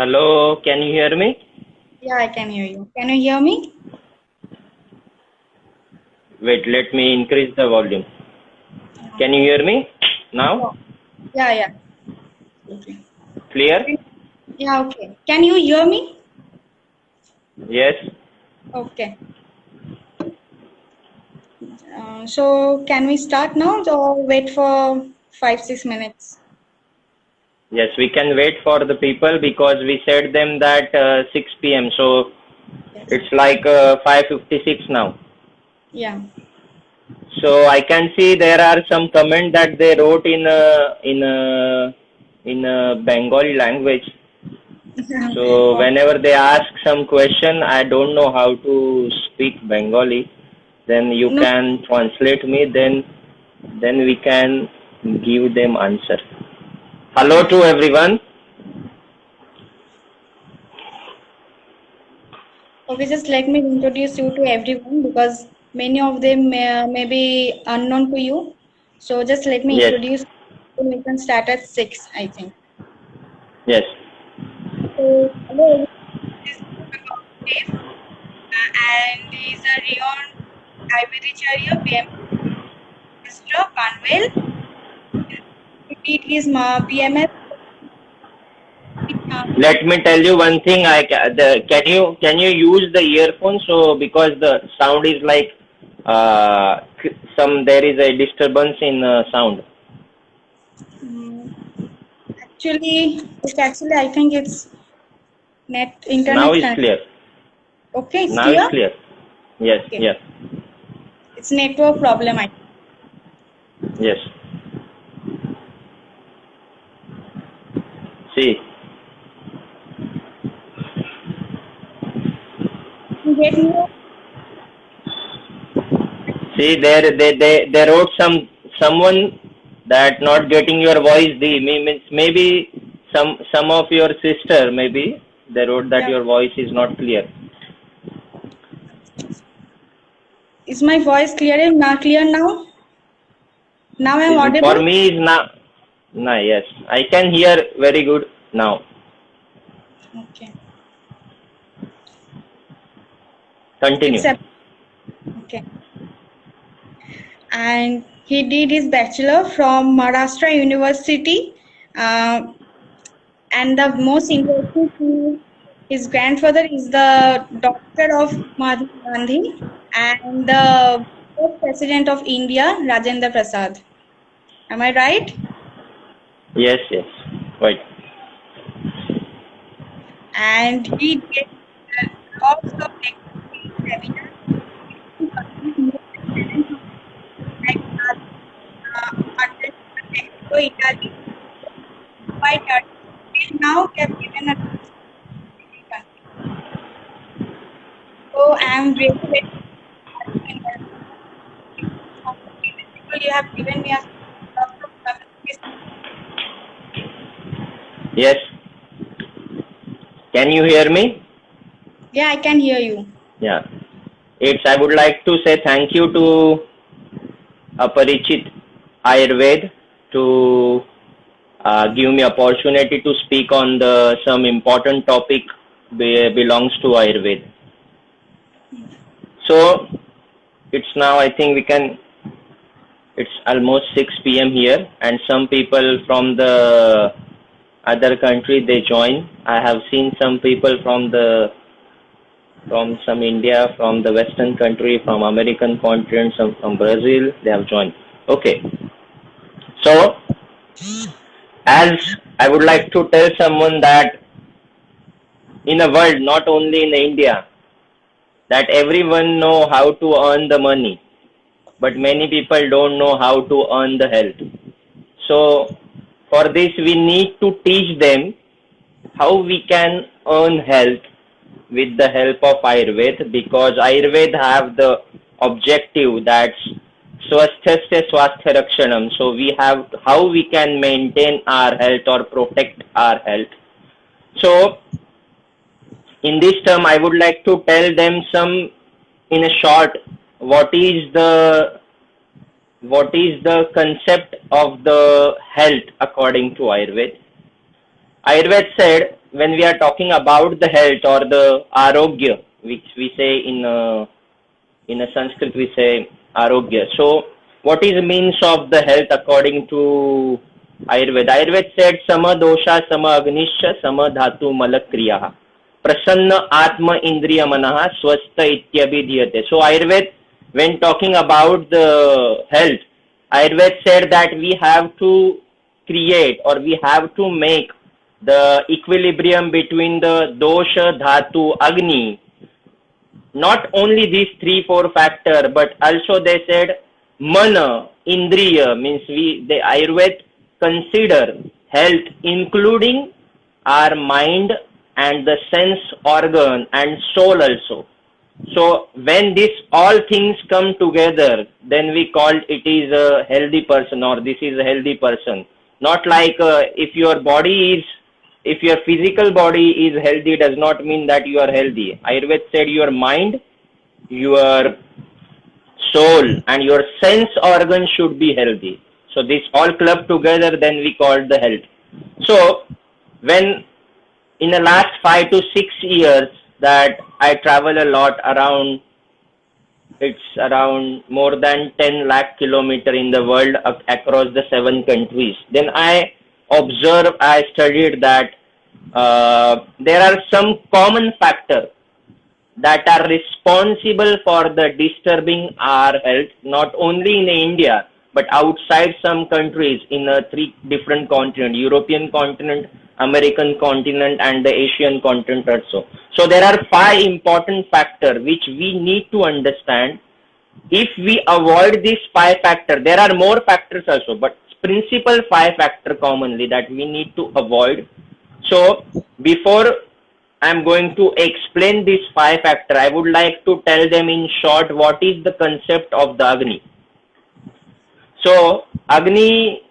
Hello, can you hear me? Yeah, I can hear you. Can you hear me? Wait, let me increase the volume. Can you hear me now? Yeah. Okay. Clear? Yeah, okay. Can you hear me? Yes. Okay. So can we start now or wait for 5-6 minutes? Yes, we can wait for the people because we said them that 6 p.m. So Yes. it's like 5:56 now. Yeah. So I can see there are some comment that they wrote in a Bengali language. So whenever they ask some question, I don't know how to speak Bengali. Then you No, can translate me. Then we can give them answer. Hello yeah. to everyone. Okay, just let me introduce you to everyone because many of them may be unknown to you. So just let me Yes, introduce you. We can start at 6, I think. yes. So, hello, everyone. This is Dave, and he is a renowned Ayurveda BAMS Panvel. He did his BMS. Let me tell you one thing. Can you use the earphone so because the sound is like there is a disturbance in sound. Um, actually, I think it's Now internet is connect. clear. Okay, it's Now is clear. clear. Yes, Okay, yes, it's network problem. I yes. See, think. Get me. see there they wrote someone that not getting your voice. Means maybe some of your sister maybe they wrote that Yeah. your voice is not clear. Is my voice clear? Not clear now? Now I'm For audible. me is now. Nah, yes, I can hear very good now. Okay. Continue. It's a, okay. And he did his bachelor from Maharashtra University. Uh, and the most interesting thing, his grandfather is the daughter of Mahatma Gandhi and the first president of India, Rajendra Prasad. Am I right? Yes, yes, right. And he did lots of seminars to complete more than 7,000 like Mexico, Italy, by Turkey. Till now, they have given us country. So I am really very people you have given me a lot of communication. Yes. Can you hear me? Yeah, I can hear you. Yeah. I would like to say thank you to Aparichit Ayurveda to give me opportunity to speak on the some important topic belongs to Ayurveda. So it's now I think we can. It's almost 6 p.m. here, and some people from the other country they join. I have seen some people from some India, from the Western country, from American continent, some from Brazil. They have joined. Okay, so as I would like to tell someone that in a world, not only in India, that everyone know how to earn the money, but many people don't know how to earn the health. So for this, we need to teach them how we can earn health with the help of Ayurveda because Ayurveda have the objective that's swasthasya swasthya rakshanam. So we have how we can maintain our health or protect our health. So in this term, I would like to tell them some in a short what is the concept of the health according to Ayurveda. Ayurveda said when we are talking about the health or the arogya, which we say in a Sanskrit we say arogya. So what is the means of the health according to Ayurveda? Ayurveda said sama dosha sama agnisha sama dhatu malakriya prasanna atma indriya manaha swastha ityabhidhyate. So Ayurveda, when talking about the health, Ayurveda said that we have to create or we have to make the equilibrium between the dosha, dhatu, agni. Not only these 3-4 factor, but also they said mana, indriya, means the Ayurveda consider health including our mind and the sense organ and soul also. So when this all things come together, then we call it is a healthy person or this is a healthy person. Not like if your physical body is healthy does not mean that you are healthy. Ayurveda said your mind, your soul and your sense organ should be healthy. So this all club together, then we call the health. So when in the last 5 to 6 years that I travel a lot around, it's around more than 10 lakh kilometer in the world across the 7 countries. Then I studied that there are some common factors that are responsible for the disturbing our health, not only in India, but outside some countries in 3 different continents, European continent, American continent and the Asian continent also. So there are 5 important factors which we need to understand. If we avoid these 5 factors, there are more factors also, but principal 5 factors commonly that we need to avoid. So before I'm going to explain these 5 factors, I would like to tell them in short what is the concept of the Agni. So Agni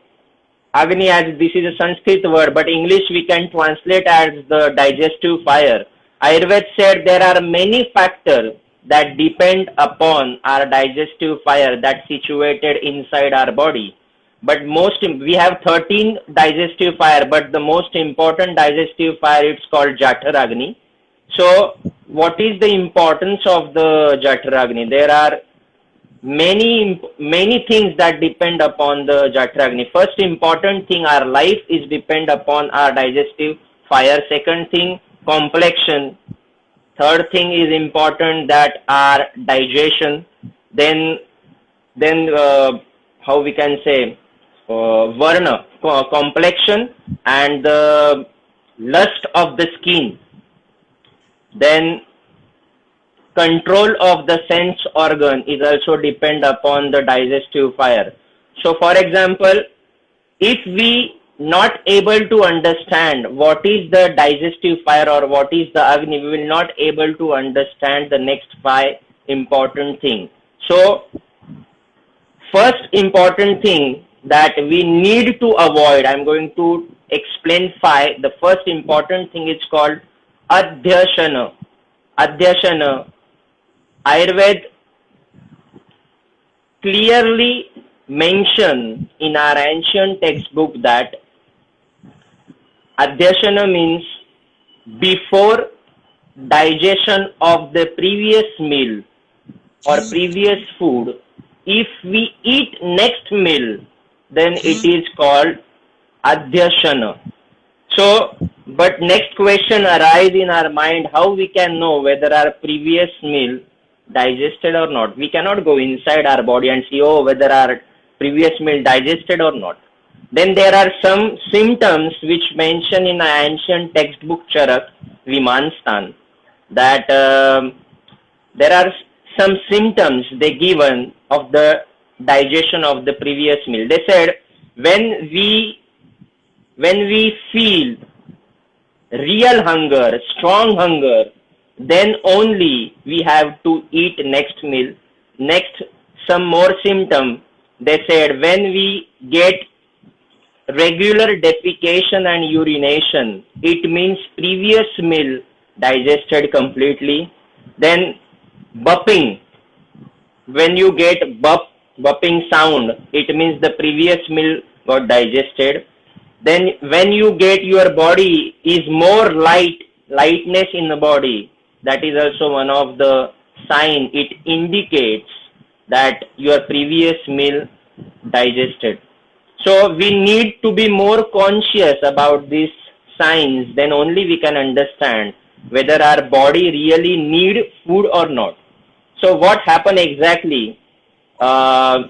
as this is a Sanskrit word, but English we can translate as the digestive fire. Ayurveda said there are many factors that depend upon our digestive fire that's situated inside our body. But we have 13 digestive fire, but the most important digestive fire, it's called Jataragni. So what is the importance of the Jataragni? There are many things that depend upon the Jataragni. First important thing, our life is depend upon our digestive fire. Second thing, complexion. Third thing is important that our digestion. Then how we can say varna, complexion and the lust of the skin. Then control of the sense organ is also depend upon the digestive fire. So for example, if we not able to understand what is the digestive fire or what is the Agni, we will not able to understand the next 5 important things. So first important thing that we need to avoid, I'm going to explain 5. The first important thing is called Adhyasana. Adhyasana. Ayurveda clearly mentioned in our ancient textbook that Adhyasana means before digestion of the previous meal or previous food, if we eat next meal, then it is called Adhyasana. So, but next question arises in our mind, how we can know whether our previous meal digested or not. We cannot go inside our body and see, whether our previous meal digested or not. Then there are some symptoms which mention in an ancient textbook Charak, Vimanstan, that there are some symptoms they given of the digestion of the previous meal. They said when we feel real hunger, strong hunger, then only we have to eat next meal. Next, some more symptom. They said when we get regular defecation and urination, it means previous meal digested completely. Then bupping. When you get bupping sound, it means the previous meal got digested. Then when you get your body is more lightness in the body, that is also one of the sign. It indicates that your previous meal digested. So we need to be more conscious about these signs, then only we can understand whether our body really need food or not. So what happened exactly? Uh,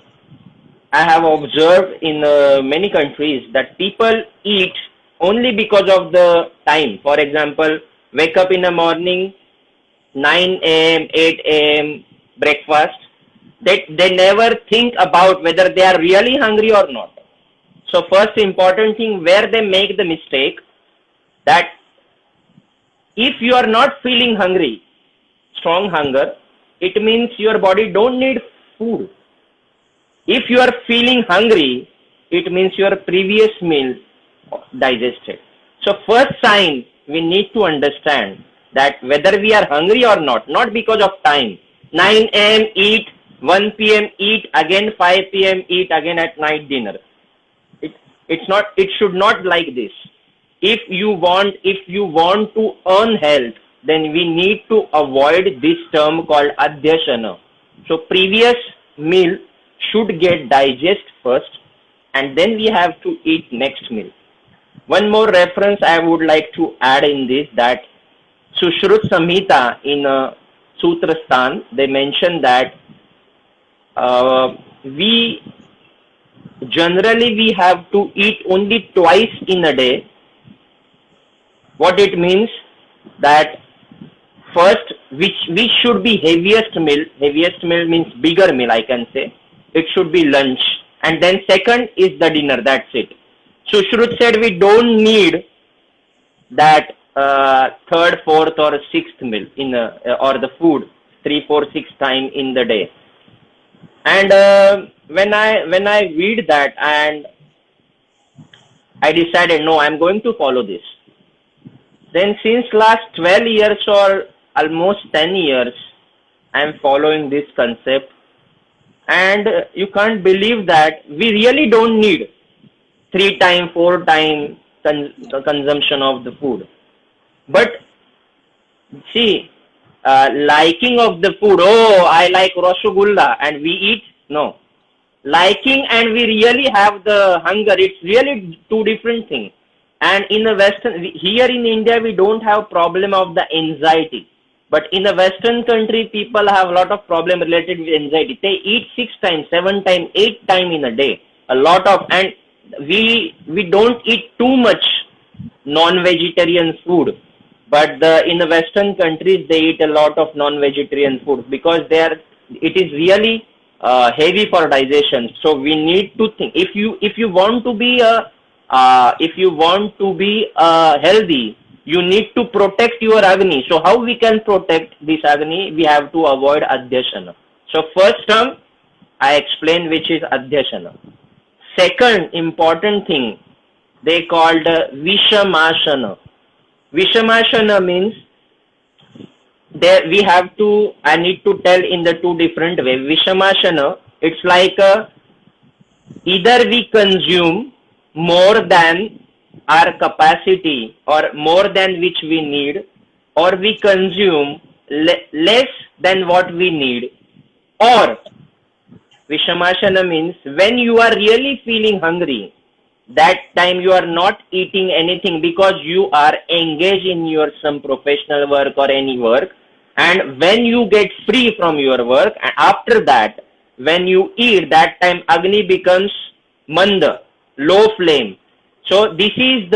I have observed in many countries that people eat only because of the time. For example, wake up in the morning, 9 a.m., 8 a.m. breakfast. They never think about whether they are really hungry or not. So first important thing where they make the mistake, that if you are not feeling hungry, strong hunger, it means your body don't need food. If you are feeling hungry, it means your previous meal digested. So first sign we need to understand that whether we are hungry or not because of time. 9 a.m. eat, 1 p.m. eat, again 5 p.m. eat, again at night dinner. It should not like this. If you want to earn health, then we need to avoid this term called adhyasana. So previous meal should get digest first, and then we have to eat next meal. One more reference I would like to add in this, that Sushrut Samhita in Sutrastan, they mention that we generally have to eat only twice in a day. What it means, that first which should be heaviest meal means bigger meal, I can say. It should be lunch, and then second is the dinner, that's it. Sushrut said we don't need that third, fourth or sixth meal in or the food 3, 4, 6 times in the day. And when I read that, and I decided, no, I'm going to follow this. Then since last 12 years or almost 10 years, I'm following this concept. And you can't believe that we really don't need 3 times, 4 times consumption of the food. But see, liking of the food, oh, I like Rasgulla, and we eat, no. Liking and we really have the hunger, it's really two different things. And in the Western, here in India, we don't have problem of the anxiety. But in the Western country, people have a lot of problem related with anxiety. They eat 6 times, 7 times, 8 times in a day. A lot of, and we don't eat too much non-vegetarian food. But in the Western countries, they eat a lot of non-vegetarian food because it is really heavy for digestion. So we need to think, if you want to be healthy, you need to protect your Agni. So how we can protect this Agni? We have to avoid Adhyasana. So first term, I explained which is Adhyasana. Second important thing, they called Vishamashana. Vishamashana means I need to tell in the two different ways. Vishamashana, it's like either we consume more than our capacity or more than which we need, or we consume less than what we need. Or Vishamashana means when you are really feeling hungry, that time you are not eating anything because you are engaged in your some professional work or any work, and when you get free from your work, and after that when you eat, that time Agni becomes manda, low flame. So this is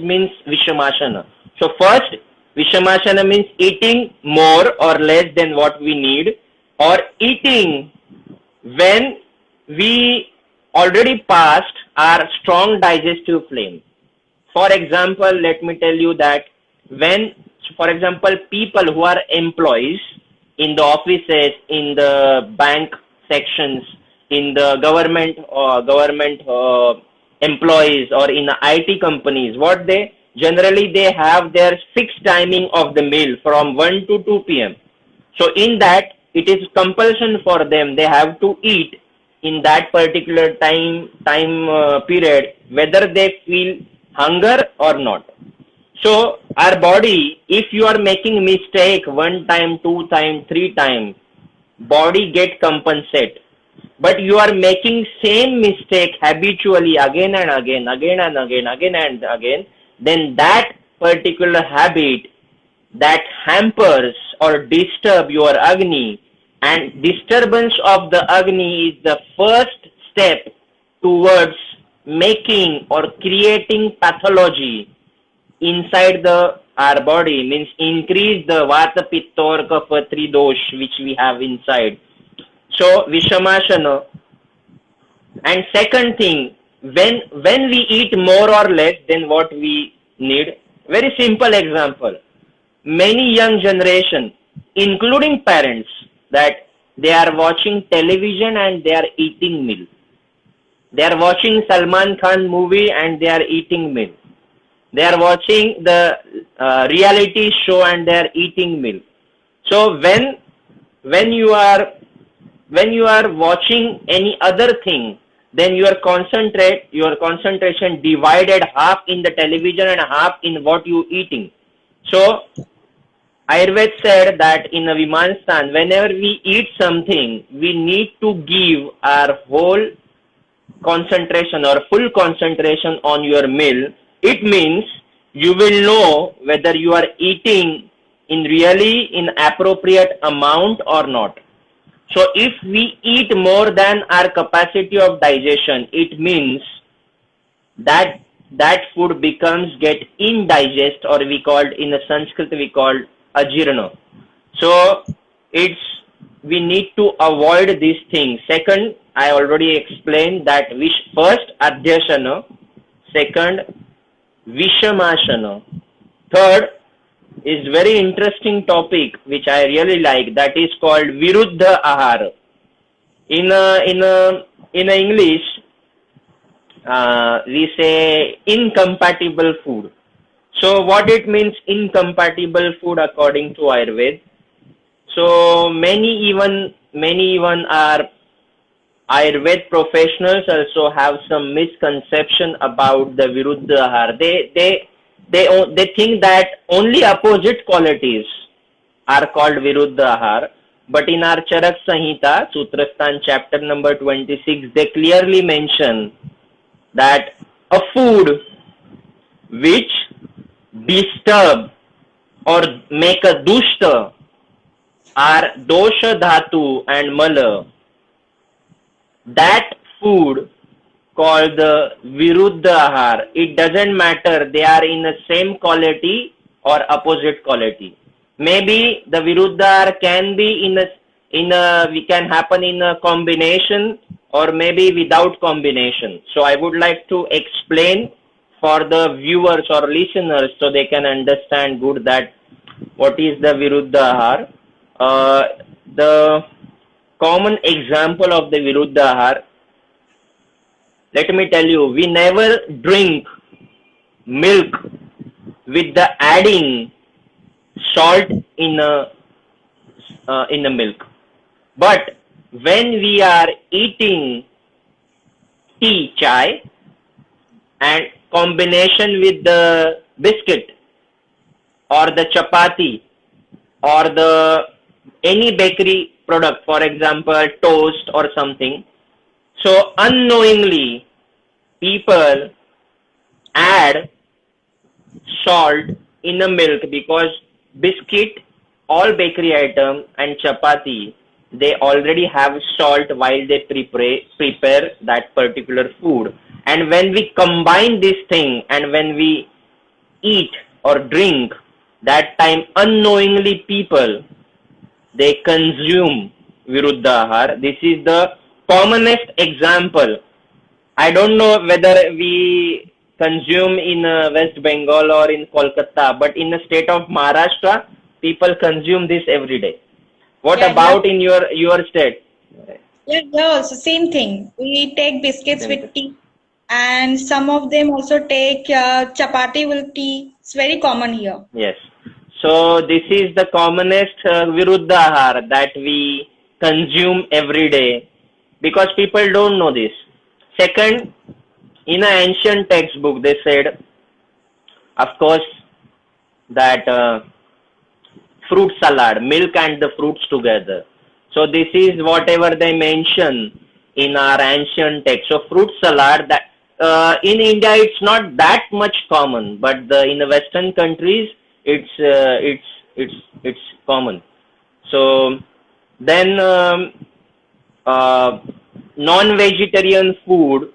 means Vishamashana. So first, Vishamashana means eating more or less than what we need, or eating when we already passed our strong digestive flame. For example, let me tell you that when, for example, people who are employees in the offices, in the bank sections, in the government employees, or in the IT companies, what they generally they have their fixed timing of the meal from 1 to 2 p.m. So in that, it is compulsion for them. They have to eat in that particular time period, whether they feel hunger or not. So our body, if you are making mistake one time, two time, three time, body get compensate. But you are making same mistake habitually again and again, again and again, again and again, then that particular habit that hampers or disturb your Agni, and disturbance of the Agni is the first step towards making or creating pathology inside the our body, means increase the Vata Pitta or Kapha three dosh which we have inside. So Vishamasana. And second thing, when we eat more or less than what we need, very simple example. Many young generation, including parents, that they are watching television and they are eating meal. They are watching Salman Khan movie and they are eating meal. They are watching the reality show and they are eating meal. So when you are watching any other thing, then your concentration divided half in the television and half in what you eating. So Ayurveda said that in a Vimanstan, whenever we eat something, we need to give our whole concentration or full concentration on your meal. It means you will know whether you are eating in appropriate amount or not. So if we eat more than our capacity of digestion, it means that food get indigest, or we called in the Sanskrit we called ajirna. So we need to avoid these things. Second, I already explained that first adhyasana, second vishamasana, third is very interesting topic which I really like, that is called viruddha ahara. In English we say incompatible food. So what it means incompatible food according to Ayurveda? So many even are Ayurveda professionals also have some misconception about the viruddha ahara. They think that only opposite qualities are called viruddha ahara. But in our Charak Samhita, Sutrasthana chapter number 26, they clearly mention that a food which disturb or make a dushta are dosha dhatu and mala, that food called the viruddha ahara. It doesn't matter they are in the same quality or opposite quality. Maybe the viruddha ahara can be we can happen in a combination or maybe without combination. So I would like to explain for the viewers or listeners so they can understand good that what is the viruddha ahara. The common example of the viruddha ahara, let me tell you, we never drink milk with the adding salt in the milk. But when we are eating tea, chai, and combination with the biscuit or the chapati or the any bakery product, for example toast or something, so unknowingly people add salt in the milk, because biscuit, all bakery item and chapati, they already have salt while they prepare that particular food. And when we combine this thing and when we eat or drink, that time unknowingly people, they consume viruddha ahara. This is the commonest example. I don't know whether we consume in West Bengal or in Kolkata, but in the state of Maharashtra, people consume this every day. What about in your state? Yeah, also same thing. We take biscuits with tea, and some of them also take chapati with tea. It's very common here. Yes. So this is the commonest viruddha ahara that we consume every day. because people don't know this. Second, in an ancient textbook, they said, of course, that fruit salad, milk and the fruits together. So this is whatever they mention in our ancient text. So fruit salad, that in India it's not that much common, but in the Western countries it's common. So then non-vegetarian food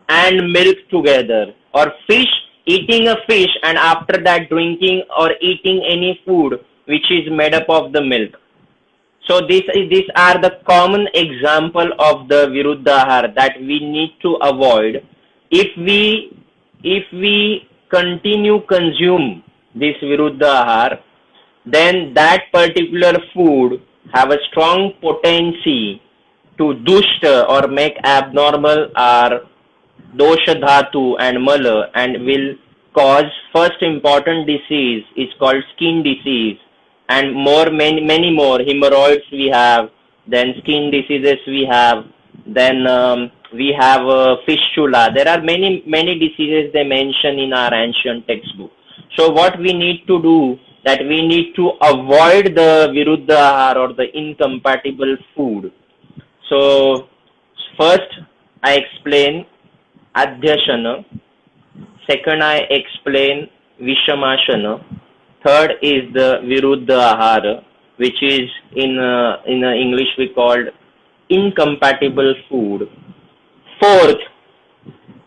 and milk together, or fish, eating a fish and after that drinking or eating any food which is made up of the milk. So these are the common example of the viruddhahar that we need to avoid if we continue consume this viruddhahar, then that particular food have a strong potency to dushta or make abnormal our dosha dhatu and mala, and will cause first important disease is called skin disease, and many more hemorrhoids we have, then skin diseases we have, then we have fistula. There are many diseases they mention in our ancient textbook. So what we need to do, that we need to avoid the viruddhahar or the incompatible food. So first I explain adhyasana, second I explain vishamashana, third is the viruddhahara, which is in English we called incompatible food. Fourth,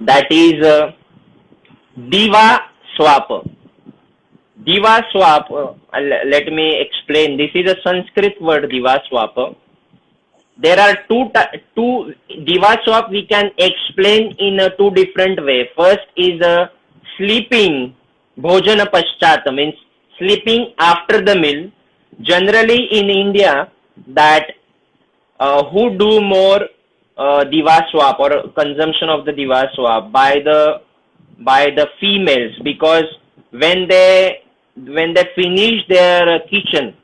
that is diva swap. Diva swap, let me explain. This is a Sanskrit word, diva swap. There are two diva swap we can explain in two different way. First is sleeping, bhojana paschat, means sleeping after the meal. Generally in India, that who do more diva swap or consumption of the diva swap by the females, because when they finish their kitchen,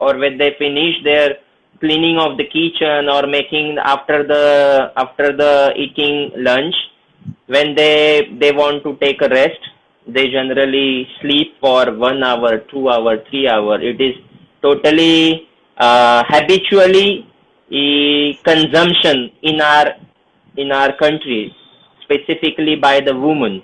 or when they finish their cleaning of the kitchen or making after the eating lunch, when they want to take a rest, they generally sleep for 1 hour, 2 hour, 3 hour. It is totally habitually consumption in our country, specifically by the women.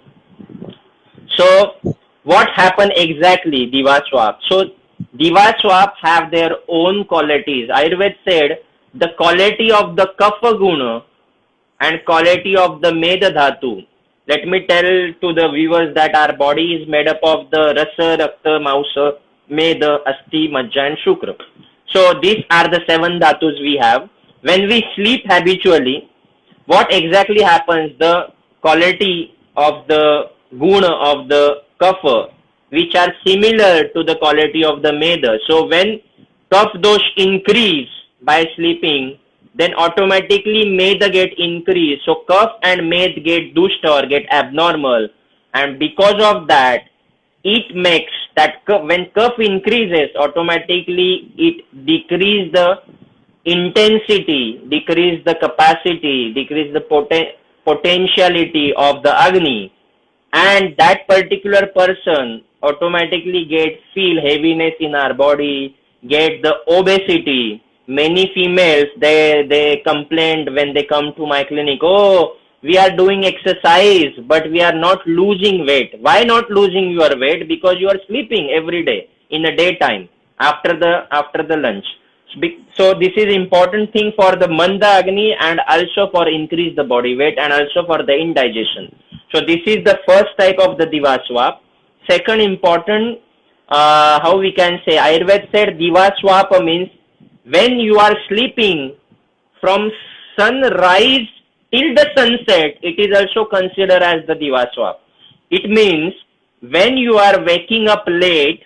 So what happened exactly, diva swap? So diva swap have their own qualities. Ayurveda said the quality of the kapha guna and quality of the meda dhatu. Let me tell to the viewers that our body is made up of the rasa, rakta, mausa, meda, asti, majja and shukra. So these are the 7 dhatus we have. When we sleep habitually, what exactly happens? The quality of the guna of the kapha, which are similar to the quality of the meda. So when kapha dosh increase by sleeping, then automatically meda get increased. So kapha and meda get dushta or get abnormal, and because of that, it makes that when kapha increases, automatically it decrease the intensity, decrease the capacity, decrease the potentiality of the agni, and that particular person automatically feel heaviness in our body, get the obesity. Many females, they complained when they come to my clinic, oh, we are doing exercise but we are not losing weight. Why not losing your weight? Because you are sleeping every day in the daytime after the lunch. So this is important thing for the manda agni, and also for increase the body weight, and also for the indigestion. So this is the first type of the diva swap. Second important, how we can say, Ayurveda said diva swap means when you are sleeping from sunrise till the sunset, it is also considered as the diva swap. It means when you are waking up late,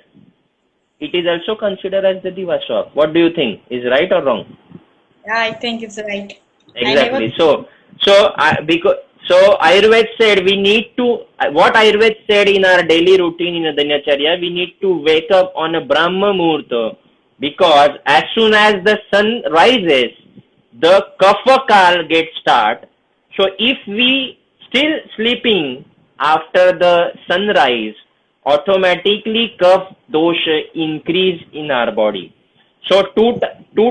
it is also considered as the diva swap. What do you think? Is right or wrong? Yeah, I think it's right. Exactly. So Ayurveda said we need to, what Ayurveda said in our daily routine in Danyacharya, we need to wake up on a Brahma Muhurta, because as soon as the sun rises, the kapha kal gets start. So if we still sleeping after the sunrise, automatically kapha dosha increase in our body. So two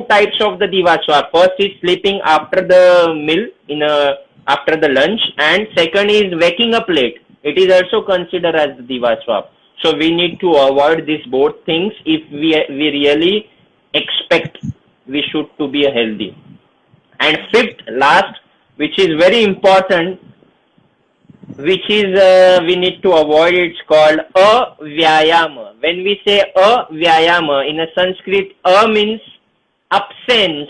types of the divaswa. First is sleeping after the meal after the lunch, and second is waking up late. It is also considered as the divaswa. So we need to avoid these both things if we really expect we should to be healthy. And fifth, last, which is very important, which is we need to avoid, it's called avyayama. When we say avyayama in a Sanskrit, means absence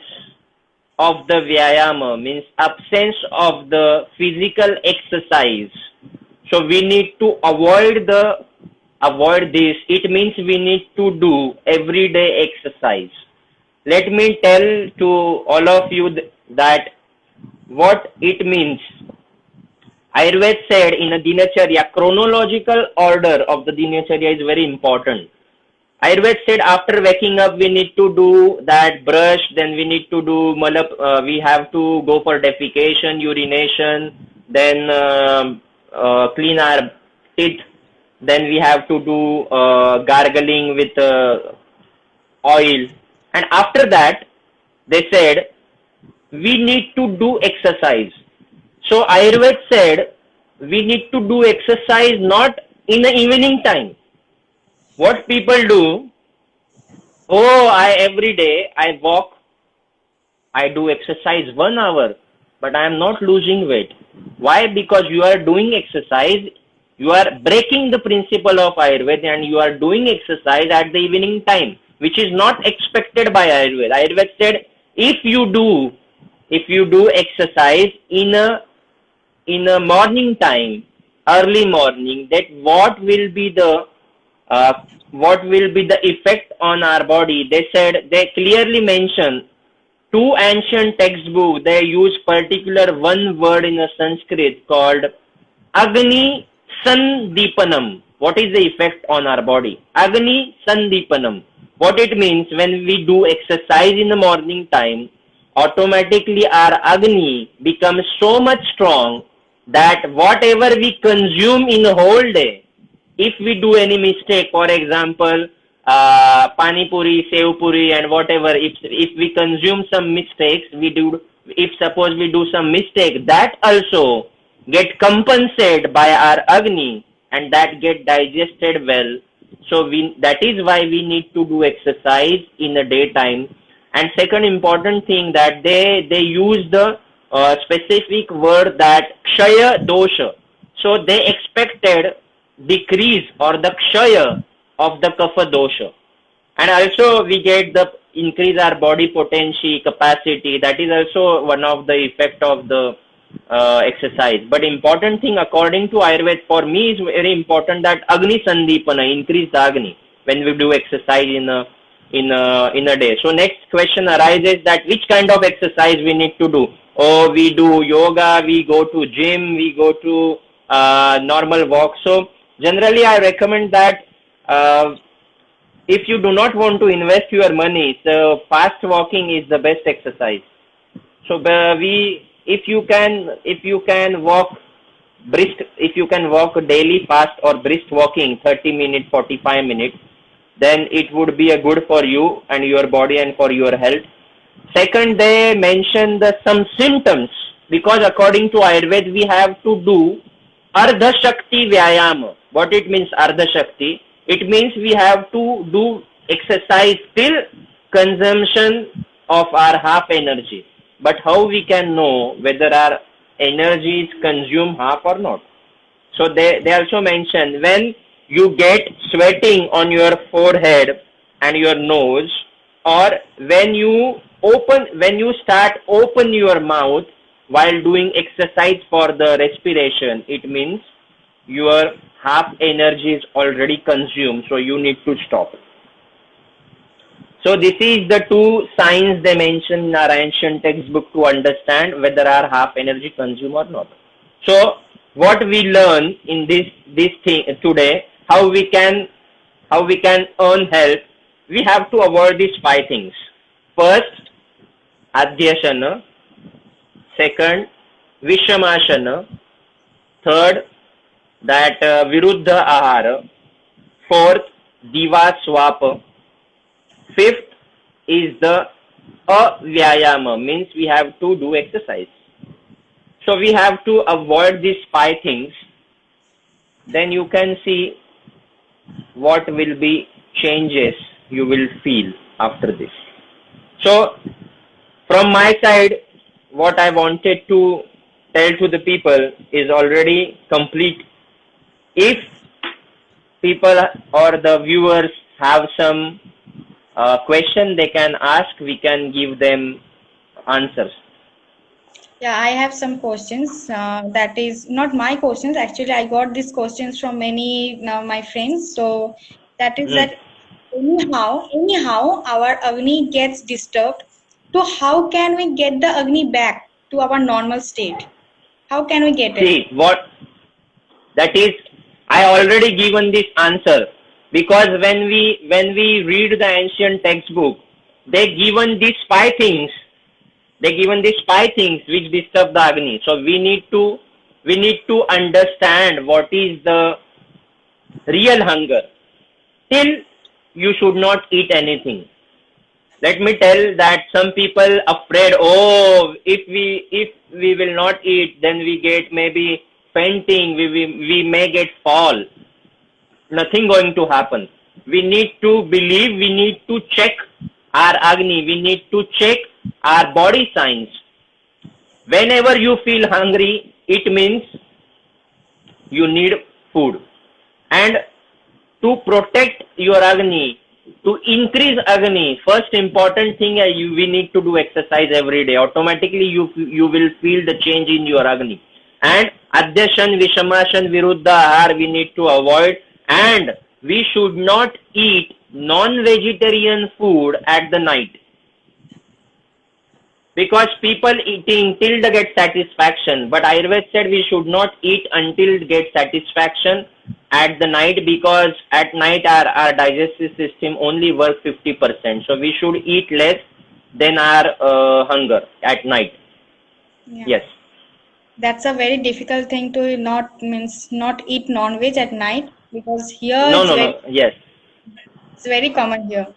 of the vyayama, means absence of the physical exercise. So we need to avoid this. It means we need to do everyday exercise. Let me tell to all of you that what it means. Ayurveda said in a dinacharya, chronological order of the dinacharya is very important. Ayurveda said after waking up we need to do that brush, then we need to do we have to go for defecation, urination, then clean our teeth, then we have to do gargling with oil, and after that they said we need to do exercise. So Ayurveda said we need to do exercise not in the evening time. What people do, every day I walk, I do exercise 1 hour, but I am not losing weight. Why? Because you are doing exercise, you are breaking the principle of Ayurveda and you are doing exercise at the evening time, which is not expected by Ayurveda. Ayurveda said if you do exercise in a morning time, early morning, that what will be the effect on our body? They said, they clearly mentioned, two ancient textbooks, they use particular one word in a Sanskrit called Agni Sandipanam. What is the effect on our body? Agni Sandipanam. What it means, when we do exercise in the morning time, automatically our Agni becomes so much strong that whatever we consume in the whole day, if we do any mistake, for example, pani puri, sev puri and whatever, if we consume some mistakes, if suppose we do some mistake, that also get compensated by our Agni and that get digested well. So that is why we need to do exercise in the daytime. And second important thing, that they use the specific word that kshaya dosha. So they expected decrease or the kshaya of the kapha dosha. And also we get the increase our body potency, capacity. That is also one of the effect of the exercise. But important thing according to Ayurveda, for me is very important, that Agni Sandipana, increase the Agni when we do exercise in a day. So next question arises that which kind of exercise we need to do. We do yoga, we go to gym, we go to normal walk. So generally I recommend that if you do not want to invest your money, so fast walking is the best exercise. So if you can walk daily fast or brisk walking 30 minutes, 45 minutes, then it would be a good for you and your body and for your health. Second, they mention some symptoms, because according to Ayurveda we have to do Ardha Shakti Vyayama. What it means, Ardha Shakti? It means we have to do exercise till consumption of our half energy. But how we can know whether our energy is consumed half or not? So they also mention, when you get sweating on your forehead and your nose, or when you start open your mouth while doing exercise for the respiration, it means your half energy is already consumed, so you need to stop. So this is the two signs they mention in our ancient textbook to understand whether our half energy consumed or not. So what we learn in this thing today, how we can earn health, we have to avoid these 5 things. First, adhyasana, Second, Vishamashana. Third, that Viruddha Ahara. Fourth, Diva Swapa. Fifth is the Avyayama, means we have to do exercise. So we have to avoid these five things. Then you can see what will be changes you will feel after this. So from my side, what I wanted to tell to the people is already complete. If people or the viewers have some question they can ask, we can give them answers. Yeah, I have some questions. That is not my questions. Actually, I got these questions from many my friends. So that is Hmm. that anyhow, our Agni gets disturbed. So how can we get the Agni back to our normal state? How can we get it? See what that is. I already given this answer because when we read the ancient textbook, they given these five things. They given these five things which disturb the Agni. So we need to understand what is the real hunger. Till you should not eat anything. Let me tell that some people afraid, oh, if we will not eat, then we get maybe fainting, we may get fall. Nothing going to happen. We need to believe, we need to check our Agni, we need to check our body signs. Whenever you feel hungry, it means you need food. And to protect your Agni, to increase Agni, first important thing we need to do exercise every day. Automatically you will feel the change in your Agni. And Adyashan, Vishamashan, Viruddha Ahar we need to avoid, and we should not eat non-vegetarian food at the night. Because people eating till they get satisfaction, but Ayurveda said we should not eat until get satisfaction at the night, because at night our digestive system only works 50%. So we should eat less than our hunger at night. Yeah. Yes. That's a very difficult thing to not eat non-veg at night, because here No, no, no. Yes. it's very common here.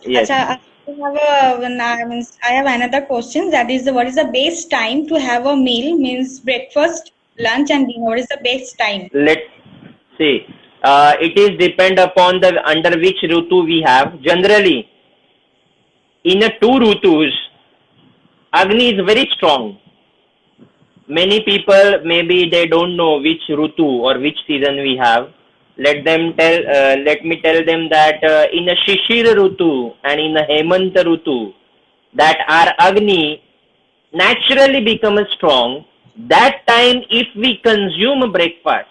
Yes. Acha, I have another question, that is what is the best time to have a meal, means breakfast, lunch and dinner. What is the best time? Let's see. It is depend upon the under which Rutu we have. Generally, in a two Rutus, Agni is very strong. Many people maybe they don't know which Rutu or which season we have. Let me tell them that in a Shishir Rutu and in a Hemanta Rutu, that our Agni naturally becomes strong. That time, if we consume breakfast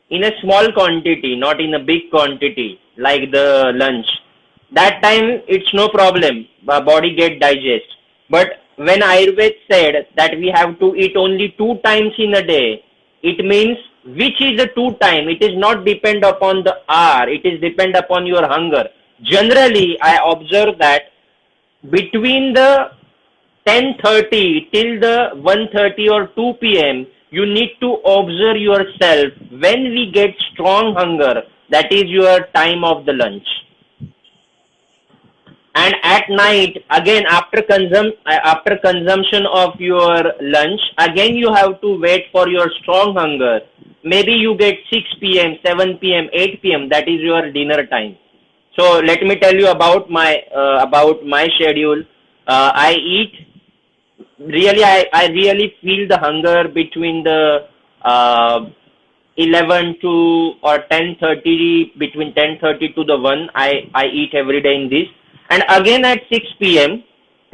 in a small quantity, not in a big quantity like the lunch, that time it's no problem. Our body get digest. But when Ayurveda said that we have to eat only 2 times in a day, it means which is the 2 time. It is not depend upon the hour. It is depend upon your hunger. Generally, I observe that between the 10:30 till the 1:30 or 2 p.m., you need to observe yourself. When we get strong hunger, that is your time of the lunch. And at night, again after consumption of your lunch, again you have to wait for your strong hunger. Maybe you get 6 p.m., 7 p.m., 8 p.m. That is your dinner time. So let me tell you about my schedule. I eat really. I really feel the hunger between the 11 to or 10:30, between 10:30 to the 1. I eat every day in this. And again at 6 p.m.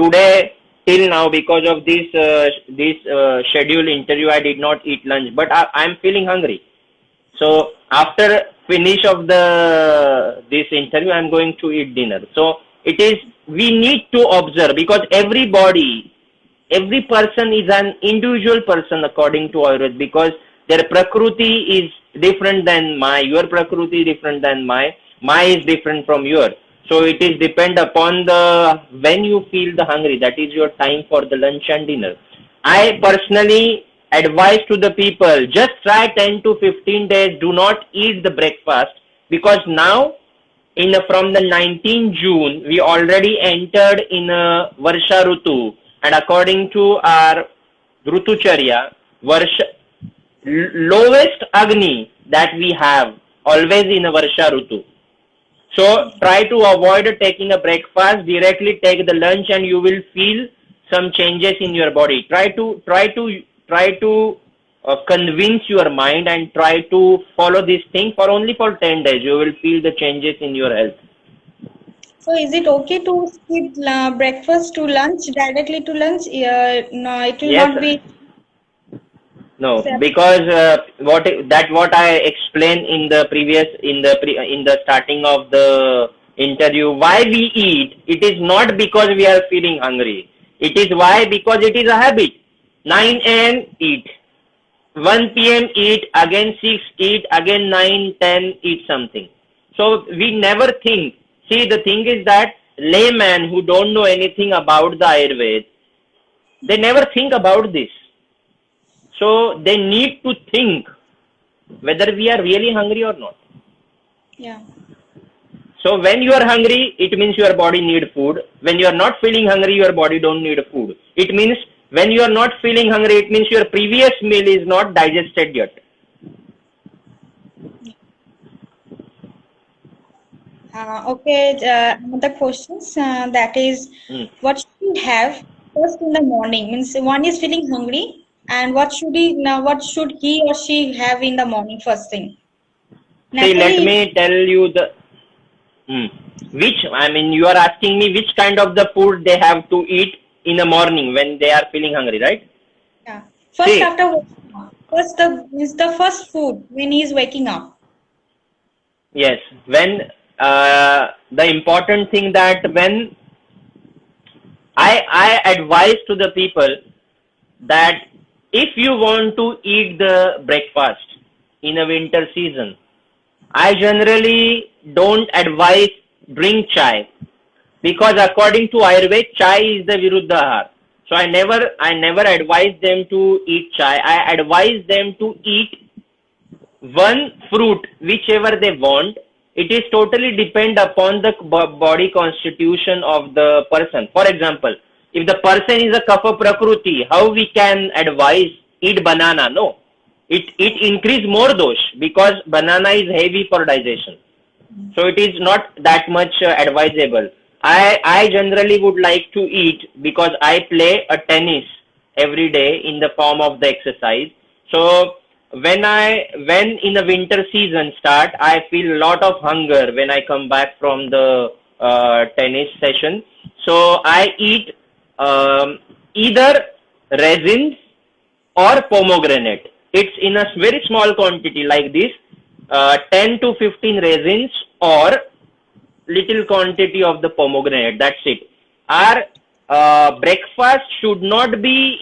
today till now, because of this scheduled interview, I did not eat lunch, but I'm feeling hungry. So after finish of this interview, I'm going to eat dinner. So it is, we need to observe, because every person is an individual person according to Ayurveda, because their prakriti is different than your prakriti is different than my is different from yours. So it is depend upon when you feel the hungry, that is your time for the lunch and dinner. I personally advise to the people, just try 10 to 15 days, do not eat the breakfast, because now from the 19th June we already entered in a Varsha Rutu, and according to our Rutucharya, Varsha lowest Agni that we have always in a Varsha Rutu. So try to avoid taking a breakfast, directly take the lunch and you will feel some changes in your body. Try to convince your mind and try to follow this thing for only for 10 days. You will feel the changes in your health. So is it okay to skip breakfast to lunch, directly to lunch? No, it will Yes, not be. no, because what I explained in the previous in the starting of the interview, why we eat, it is not because we are feeling hungry. It is why, because it is a habit. 9 a.m. eat, 1 p.m. eat, again 6 eat, again 9, 10 eat something. So we never think. See, the thing is that layman who don't know anything about the Ayurveda, they never think about this. So they need to think whether we are really hungry or not. Yeah. So when you are hungry, it means your body need food. When you are not feeling hungry, your body don't need food. It means when you are not feeling hungry, it means your previous meal is not digested yet. Okay, another questions that is, Hmm. what should we have first in the morning? Means one is feeling hungry, and what should he or she have in the morning first thing? See, let Naturally, me tell you the hmm, I mean, you are asking me which kind of the food they have to eat in the morning when they are feeling hungry, right? yeah. First See, after waking up, first the is the first food when he is waking up. yes, when the important thing that when I advise to the people that if you want to eat the breakfast in a winter season, I generally don't advise drink chai, because according to Ayurveda, chai is the Viruddha. So I never advise them to eat chai. I advise them to eat one fruit whichever they want. It is totally depend upon the body constitution of the person. For example, if the person is a kapha prakruti, how we can advise eat banana? No, it increase more dosh, because banana is heavy for digestion, so it is not that much advisable. I generally would like to eat, because I play a tennis every day in the form of the exercise. So when in the winter season start, I feel a lot of hunger when I come back from the tennis session. So I eat either resins or pomegranate. It's in a very small quantity like this, 10 to 15 resins or little quantity of the pomegranate. That's it. Our breakfast should not be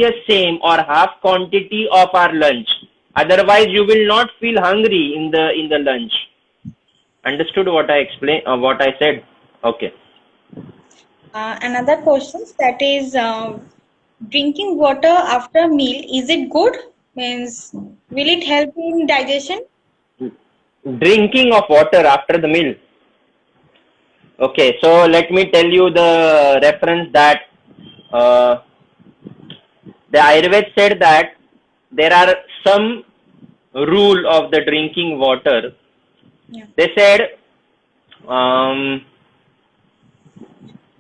a same or half quantity of our lunch. Otherwise, you will not feel hungry in the lunch. Understood what I explained? What I said? Okay. Another questions that is, drinking water after meal, is it good? Means will it help in digestion? Drinking of water after the meal. Okay, so let me tell you the reference that uh, the Ayurveda said that there are some rule of the drinking water. Yeah. They said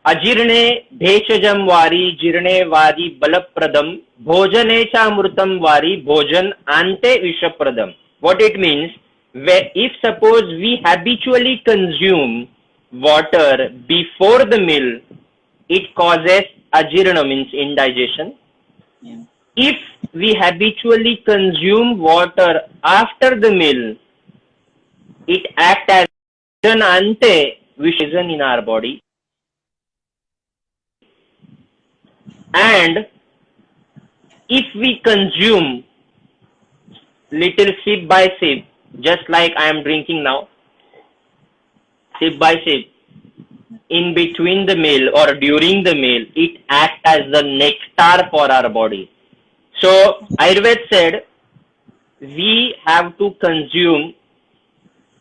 अजीर्णे भेषजम वारी जीर्णे वारी बलप्रदम भोजने चामृतम वारी भोजन ante vishapradam. What it means, if suppose we habitually consume water before the meal, it causes ajirna, means indigestion. Yeah. If we habitually consume water after the meal, it acts as an ante vishapradam in our body. And if we consume little sip by sip, just like I am drinking now, sip by sip, in between the meal or during the meal, it acts as the nectar for our body. So Ayurveda said we have to consume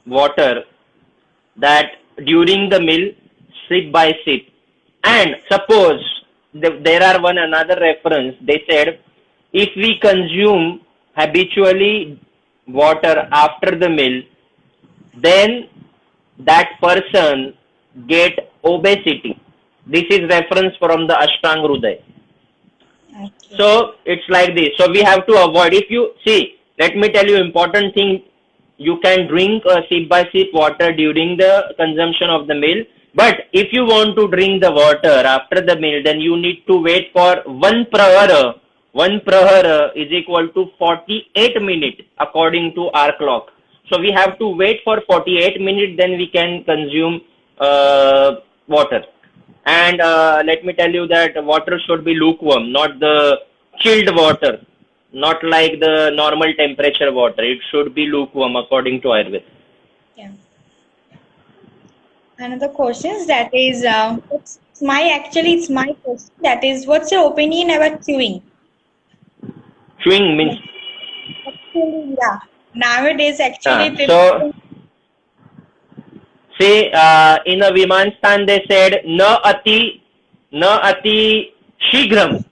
water that during the meal, sip by sip. And suppose there are one another reference. They said if we consume habitually water after the meal, then that person get obesity. This is reference from the Ashtang Hruday. Okay. So it's like this. So we have to avoid. If you see, let me tell you important thing. You can drink a sip by sip water during the consumption of the meal. But if you want to drink the water after the meal, then you need to wait for one prahara. One prahara is equal to 48 minutes according to our clock. So we have to wait for 48 minutes, then we can consume water. And let me tell you that water should be lukewarm, not the chilled water, not like the normal temperature water. It should be lukewarm according to Ayurveda. Yeah. Another question that is, it's my question. That is, what's your opinion about chewing? Chewing means Actually, yeah. Nowadays, actually, so see in a Vimanstan they said na ati shigram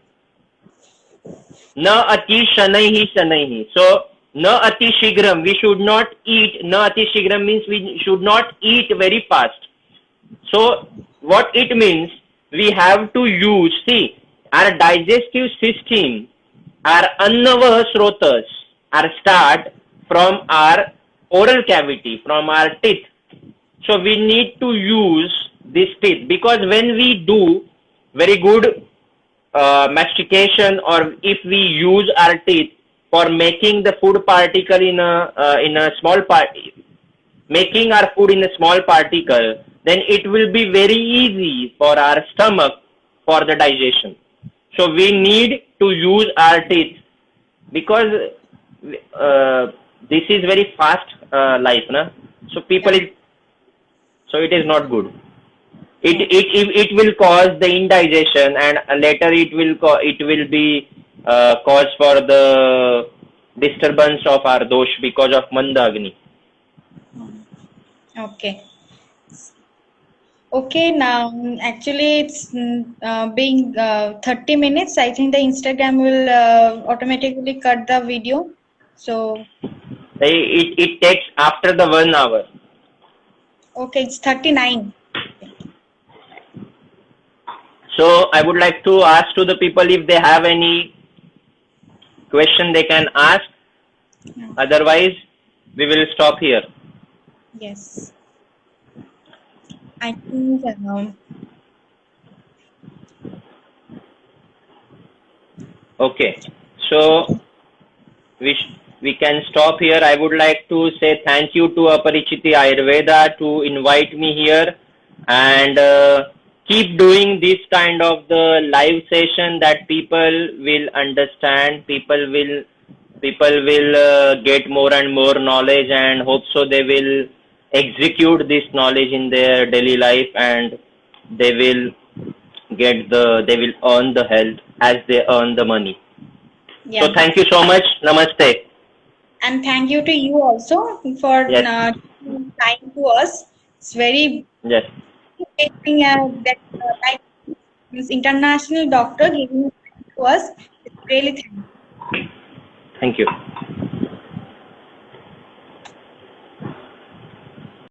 na ati shanaihi. So na ati shigram, we should not eat. Na ati shigram means we should not eat very fast. So what it means, we have to use, see, our digestive system, our annava srotas are start from our oral cavity, from our teeth. So we need to use this teeth, because when we do very good mastication, or if we use our teeth for making the food particle in a small part, making our food in a small particle, then it will be very easy for our stomach for the digestion. So we need to use our teeth, because this is very fast life, na? So people, so it is not good. It will cause the indigestion, and later it will be cause for the disturbance of our dosh because of Mandagni. Okay. Okay, now actually it's being 30 minutes. I think the Instagram will automatically cut the video. So, It takes after the 1 hour. okay, it's 39. So I would like to ask to the people if they have any question they can ask. Otherwise, we will stop here. Yes. I think Okay. So we can stop here. I would like to say thank you to Aparichiti Ayurveda to invite me here, and keep doing this kind of the live session that people will understand. People will get more and more knowledge, and hope so they will execute this knowledge in their daily life, and they will they will earn the health as they earn the money. yeah. So thank you so much. Namaste. And thank you to you also for Yes. giving time to us. It's very Yes. taking that like this international doctor giving time to us. It's really thank you. Thank you.